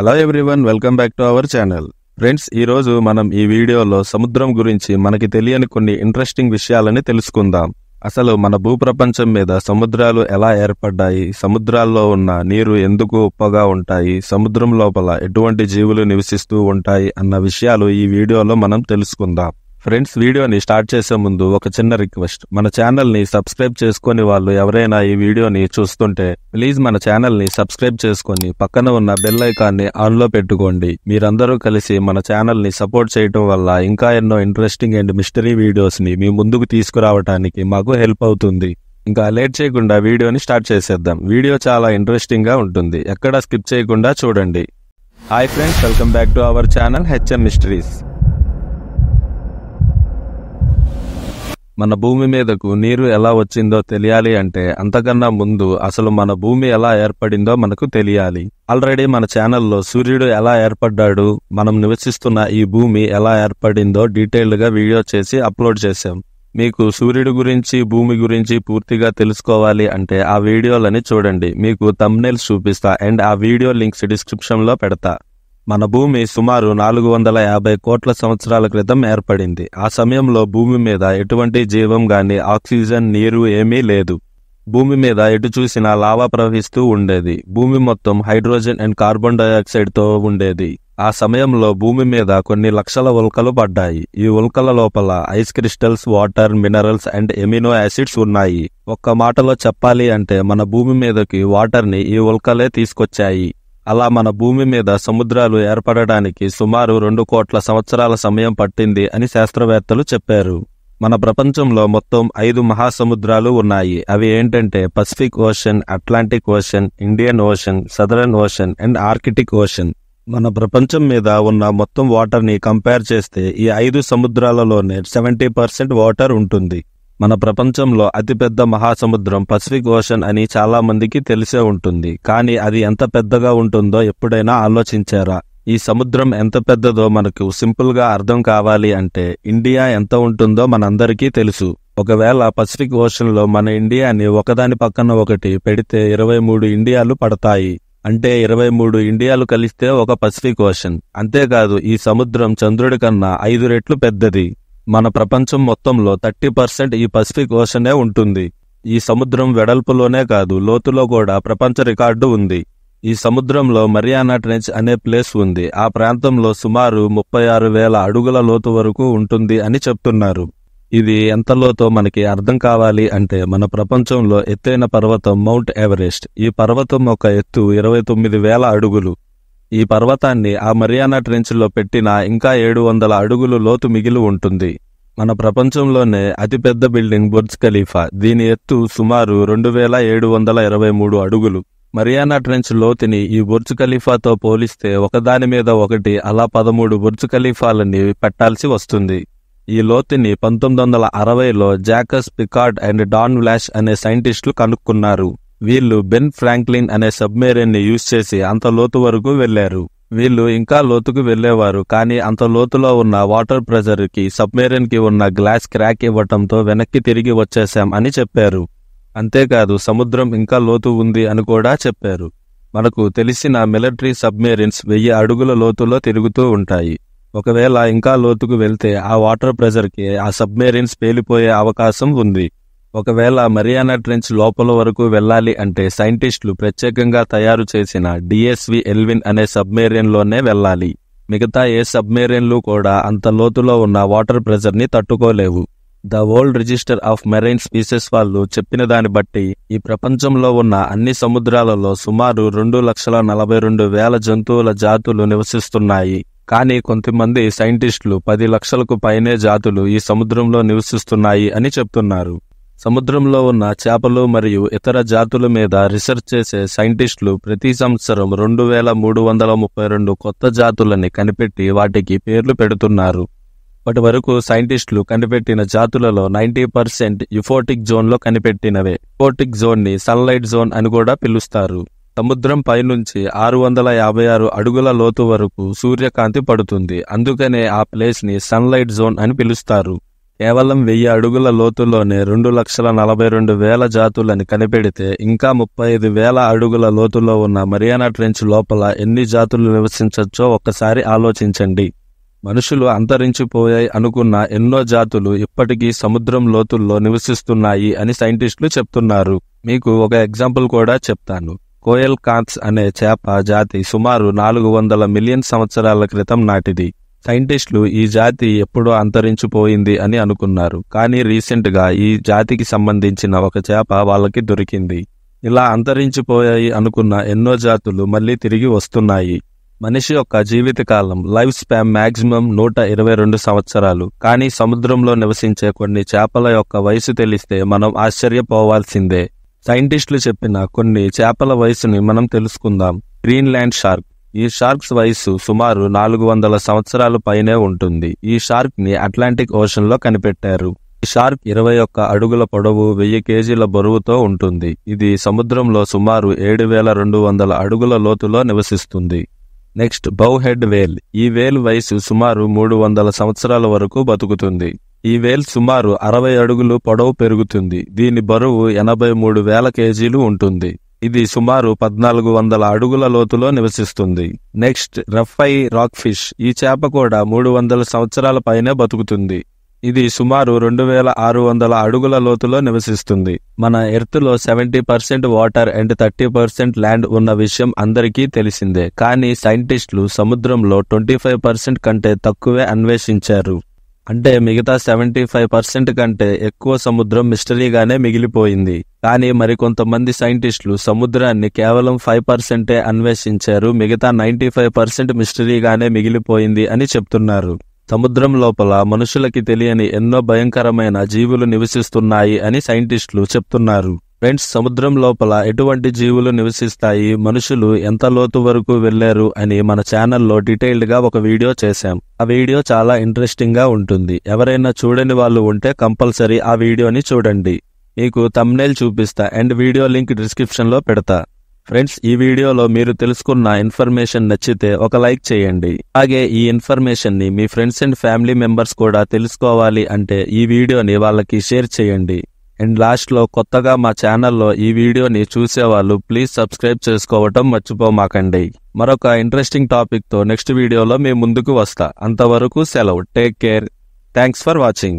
Hello everyone, welcome back to our channel. Friends, ఈరోజు మనం ఈ వీడియోలో సముద్రం గురించి మనకి తెలియని కొన్ని ఇంట్రెస్టింగ్ విషయాలని తెలుసుకుందాం. అసలు మన భూప్రపంచం మీద సముద్రాలు ఎలా ఏర్పడ్డాయి, సముద్రాల్లో ఉన్న నీరు ఎందుకు ఉప్పగా ఉంటాయి, సముద్రం లోపల ఎటువంటి జీవులు నివసిస్తూ ఉంటాయి అన్న విషయాలు ఈ వీడియోలో మనం తెలుసుకుందాం. ఫ్రెండ్స్, వీడియోని స్టార్ట్ చేసే ముందు ఒక చిన్న రిక్వెస్ట్. మన ఛానల్ని సబ్స్క్రైబ్ చేసుకుని వాళ్ళు ఎవరైనా ఈ వీడియోని చూస్తుంటే ప్లీజ్ మన ఛానల్ని సబ్స్క్రైబ్ చేసుకొని పక్కన ఉన్న బెల్ ఐకాన్ని ఆన్లో పెట్టుకోండి. మీరందరూ కలిసి మన ఛానల్ని సపోర్ట్ చేయటం వల్ల ఇంకా ఎన్నో ఇంట్రెస్టింగ్ అండ్ మిస్టరీ వీడియోస్ని మీ ముందుకు తీసుకురావడానికి మాకు హెల్ప్ అవుతుంది. ఇంకా లేట్ చేయకుండా వీడియోని స్టార్ట్ చేసేద్దాం. వీడియో చాలా ఇంట్రెస్టింగ్ గా ఉంటుంది, ఎక్కడా స్కిప్ చేయకుండా చూడండి. Hi friends, welcome back to our channel HM mysteries. మన భూమి మీదకు నీరు ఎలా వచ్చిందో తెలియాలి అంటే అంతకన్నా ముందు అసలు మన భూమి ఎలా ఏర్పడిందో మనకు తెలియాలి. ఆల్రెడీ మన ఛానల్లో సూర్యుడు ఎలా ఏర్పడ్డాడు, మనం నివసిస్తున్న ఈ భూమి ఎలా ఏర్పడిందో డీటెయిల్డ్ గా వీడియో చేసి అప్లోడ్ చేశాం. మీకు సూర్యుడు గురించి, భూమి గురించి పూర్తిగా తెలుసుకోవాలి అంటే ఆ వీడియోలని చూడండి. మీకు థంబ్నెయిల్స్ చూపిస్తా అండ్ ఆ వీడియో లింక్స్ డిస్క్రిప్షన్ లో పెడతా. మన భూమి సుమారు 450 కోట్ల సంవత్సరాల క్రితం ఏర్పడింది. ఆ సమయంలో భూమి మీద ఎటువంటి జీవం గాని, ఆక్సిజన్, నీరు ఏమీ లేదు. భూమి మీద ఎటు చూసినా లావా ప్రవహిస్తూ ఉండేది. భూమి మొత్తం హైడ్రోజన్ అండ్ కార్బన్ డయాక్సైడ్ తో ఉండేది. ఆ సమయంలో భూమి మీద కొన్ని లక్షల ఉల్కలు పడ్డాయి. ఈ ఉల్కల లోపల ice crystals, water, minerals and amino acids ఉన్నాయి. ఒక్క మాటలో చెప్పాలి అంటే మన భూమి మీదకి వాటర్ ని ఈ ఉల్కలే తీసుకొచ్చాయి. అలా మన భూమి మీద సముద్రాలు ఏర్పడడానికి సుమారు 2 కోట్ల సంవత్సరాల సమయం పట్టింది అని శాస్త్రవేత్తలు చెప్పారు. మన ప్రపంచంలో మొత్తం 5 మహాసముద్రాలు ఉన్నాయి. అవి ఏంటంటే Pacific ocean, Atlantic ocean, Indian ocean, southern ocean and Arctic ocean. మన ప్రపంచం మీద ఉన్న మొత్తం వాటర్ ని కంపేర్ చేస్తే ఈ 5 సముద్రాలలోనే 70% వాటర్ ఉంటుంది. మన ప్రపంచంలో అతిపెద్ద మహాసముద్రం పసిఫిక్ ఓషన్ అని చాలా మందికి తెలిసే ఉంటుంది. కానీ అది ఎంత పెద్దగా ఉంటుందో ఎప్పుడైనా ఆలోచించారా? ఈ సముద్రం ఎంత పెద్దదో మనకు సింపుల్ గా అర్థం కావాలి అంటే ఇండియా ఎంత ఉంటుందో మనందరికీ తెలుసు. ఒకవేళ పసిఫిక్ ఓషన్ లో మన ఇండియాని ఒకదాని పక్కన ఒకటి పెడితే 23 ఇండియాలు పడతాయి. అంటే 23 ఇండియాలు కలిస్తే ఒక పసిఫిక్ ఓషన్. అంతేకాదు, ఈ సముద్రం చంద్రుడి కన్నా 5 రెట్లు పెద్దది. మన ప్రపంచం మొత్తంలో 30% ఈ పసిఫిక్ ఓషనే ఉంటుంది. ఈ సముద్రం వెడల్పులోనే కాదు, లోతులో కూడా ప్రపంచ రికార్డు ఉంది. ఈ సముద్రంలో మరియానా ట్రెంచ్ అనే ప్లేస్ ఉంది. ఆ ప్రాంతంలో సుమారు 36,000 అడుగుల లోతు వరకు ఉంటుంది అని చెప్తున్నారు. ఇది ఎంత లోతో మనకి అర్థం కావాలి అంటే మన ప్రపంచంలో ఎత్తైన పర్వతం మౌంట్ ఎవరెస్ట్. ఈ పర్వతం ఒక ఎత్తు 29,000 అడుగులు. ఈ పర్వతాన్ని ఆ మరియానా ట్రెంచ్ లో పెట్టినా ఇంకా 700 అడుగులు లోతు మిగిలి ఉంటుంది. మన ప్రపంచంలోనే అతిపెద్ద బిల్డింగ్ బుర్జ్ ఖలీఫా. దీని ఎత్తు సుమారు 2,723 అడుగులు. మరియానా ట్రెంచ్ లోతుని ఈ బుర్జ్ ఖలీఫాతో పోలిస్తే ఒకదాని మీద ఒకటి అలా 13 బుర్జ్ ఖలీఫాలని పెట్టాల్సి వస్తుంది. ఈ లోతుని 1960లో జాకస్ పికార్డ్ అండ్ డాన్ వ్లాష్ అనే సైంటిస్టులు కనుక్కున్నారు. వీళ్ళు బెన్ ఫ్రాంక్లిన్ అనే సబ్మెరైన్ ని యూజ్ చేసి అంత లోతు వరకు వెళ్లారు. వీళ్ళు ఇంకా లోతుకు వెళ్లేవారు, కానీ అంత లోతులో ఉన్న వాటర్ ప్రెజర్ కి సబ్మెరైన్ కి ఉన్న గ్లాస్ క్రాక్ ఇవ్వటంతో వెనక్కి తిరిగి వచ్చేశాం అని చెప్పారు. అంతేకాదు, సముద్రం ఇంకా లోతు ఉంది అని కూడా చెప్పారు. మనకు తెలిసిన మిలిటరీ సబ్మెరైన్స్ 1000 అడుగుల లోతులో తిరుగుతూ ఉంటాయి. ఒకవేళ ఇంకా లోతుకు వెళ్తే ఆ వాటర్ ప్రెజర్ కి ఆ సబ్మెరైన్స్ పేలిపోయే అవకాశం ఉంది. ఒకవేళ మరియానా ట్రెంచ్ లోపల వరకు వెళ్లాలి అంటే సైంటిస్టులు ప్రత్యేకంగా తయారు చేసిన DSV ఎల్విన్ అనే సబ్మెరైన్ లోనే వెళ్లాలి. మిగతా ఏ సబ్మెరైన్లు కూడా అంత లోతులో ఉన్న వాటర్ ప్రెజర్ ని తట్టుకోలేవు. The world register of marine species వాళ్ళు చెప్పిన దాన్ని బట్టి ఈ ప్రపంచంలో ఉన్న అన్ని సముద్రాలలో సుమారు 2,42,000 జంతువుల జాతులు నివసిస్తున్నాయి. కానీ కొంతమంది సైంటిస్టులు 10 లక్షలకు పైనే జాతులు ఈ సముద్రంలో నివసిస్తున్నాయి అని చెప్తున్నారు. సముద్రంలో ఉన్న చేపలు మరియు ఇతర జాతుల మీద రీసెర్చ్ చేసే సైంటిస్టులు ప్రతి సంవత్సరం 2,332 కొత్త జాతులని కనిపెట్టి వాటికి పేర్లు పెడుతున్నారు. ఇప్పటి వరకు సైంటిస్టులు కనిపెట్టిన జాతులలో 90% యుఫోటిక్ జోన్ లో కనిపెట్టినవే. యుఫోటిక్ జోన్ ని సన్లైట్ జోన్ అని కూడా పిలుస్తారు. సముద్రం పైనుంచి 656 అడుగుల లోతు వరకు సూర్యకాంతి పడుతుంది. అందుకనే ఆ ప్లేస్ ని సన్లైట్ జోన్ అని పిలుస్తారు. కేవలం 1000 అడుగుల లోతులోనే 2,42,000 జాతులని కనిపెడితే ఇంకా 35,000 అడుగుల లోతులో ఉన్న మరియానా ట్రెంచ్ లోపల ఎన్ని జాతులు నివసించవచ్చో ఒక్కసారి ఆలోచించండి. మనుషులు అంతరించిపోయాయి అనుకున్న ఎన్నో జాతులు ఇప్పటికీ సముద్రం లోతుల్లో నివసిస్తున్నాయి అని సైంటిస్టులు చెప్తున్నారు. మీకు ఒక ఎగ్జాంపుల్ కూడా చెప్తాను. కోయల్ కాన్స్ అనే చేప జాతి సుమారు 400 మిలియన్ సంవత్సరాల క్రితం నాటిది. సైంటిస్టులు ఈ జాతి ఎప్పుడో అంతరించిపోయింది అని అనుకున్నారు. కానీ రీసెంట్గా ఈ జాతికి సంబంధించిన ఒక చేప వాళ్ళకి దొరికింది. ఇలా అంతరించిపోయాయి అనుకున్న ఎన్నో జాతులు మళ్ళీ తిరిగి వస్తున్నాయి. మనిషి యొక్క జీవితకాలం లైఫ్ స్పాన్ మాక్సిమం 122 సంవత్సరాలు. కానీ సముద్రంలో నివసించే కొన్ని చేపల యొక్క వయసు తెలిస్తే మనం ఆశ్చర్యపోవాల్సిందే. సైంటిస్టులు చెప్పిన కొన్ని చేపల వయసుని మనం తెలుసుకుందాం. Greenland shark. ఈ షార్క్స్ వయసు సుమారు 400 సంవత్సరాల పైనే ఉంటుంది. ఈ షార్క్ ని అట్లాంటిక్ ఓషన్ లో కనిపెట్టారు. ఈ షార్క్ 21 అడుగుల పొడవు, 1000 కేజీల బరువుతో ఉంటుంది. ఇది సముద్రంలో సుమారు 7,200 అడుగుల లోతులో నివసిస్తుంది. నెక్స్ట్ బౌ హెడ్ వేల్. ఈ వేల్ వయసు సుమారు 300 సంవత్సరాల వరకు బతుకుతుంది. ఈ వేల్ సుమారు 60 అడుగులు పొడవు పెరుగుతుంది. దీని బరువు 83,000 కేజీలు ఉంటుంది. ఇది సుమారు 1,400 అడుగుల లోతులో నివసిస్తుంది. Next rough I rock fish. ఈ చేప కూడా 300 సంవత్సరాల పైనే బతుకుతుంది. ఇది సుమారు 2,600 అడుగుల లోతులో నివసిస్తుంది. మన ఎర్త్లో 70% వాటర్ అండ్ 30% ల్యాండ్ ఉన్న విషయం అందరికీ తెలిసిందే. కానీ సైంటిస్టులు సముద్రంలో 25% కంటే తక్కువే అన్వేషించారు. అంటే మిగతా 75% కంటే ఎక్కువ సముద్రం మిస్టరీగానే మిగిలిపోయింది. కానీ మరికొంతమంది సైంటిస్టులు సముద్రాన్ని కేవలం 5% అన్వేషించారు. మిగతా 95% మిస్టరీగానే మిగిలిపోయింది అని చెప్తున్నారు. సముద్రం లోపల మనుషులకి తెలియని ఎన్నో భయంకరమైన జీవులు నివసిస్తున్నాయి అని సైంటిస్టులు చెప్తున్నారు. ఫ్రెండ్స్, సముద్రం లోపల ఎటువంటి జీవులు నివసిస్తాయి, మనుషులు ఎంత లోతు వరకు వెళ్లారు అని మన ఛానల్లో డీటెయిల్డ్ గా ఒక వీడియో చేశాం. ఆ వీడియో చాలా ఇంట్రెస్టింగ్ గా ఉంటుంది. ఎవరైనా చూడని వాళ్ళు ఉంటే కంపల్సరీ ఆ వీడియోని చూడండి. మీకు థంబ్నెయిల్ చూపిస్తా అండ్ వీడియో లింక్ డిస్క్రిప్షన్ లో పెడతా. ఫ్రెండ్స్, ఈ వీడియోలో మీరు తెలుసుకున్న ఇన్ఫర్మేషన్ నచ్చితే ఒక లైక్ చేయండి. అలాగే ఈ ఇన్ఫర్మేషన్ ని మీ ఫ్రెండ్స్ అండ్ ఫ్యామిలీ మెంబర్స్ కూడా తెలుసుకోవాలి అంటే ఈ వీడియోని వాళ్ళకి షేర్ చేయండి. అండ్ లాస్ట్ లో కొత్తగా మా ఛానల్లో ఈ వీడియోని చూసేవాళ్ళు ప్లీజ్ సబ్స్క్రైబ్ చేసుకోవటం మర్చిపోమాకండి. మరొక ఇంట్రెస్టింగ్ టాపిక్ తో నెక్స్ట్ వీడియోలో మీ ముందుకు వస్తా. అంతవరకు సెలవు. Take care. Thanks for watching.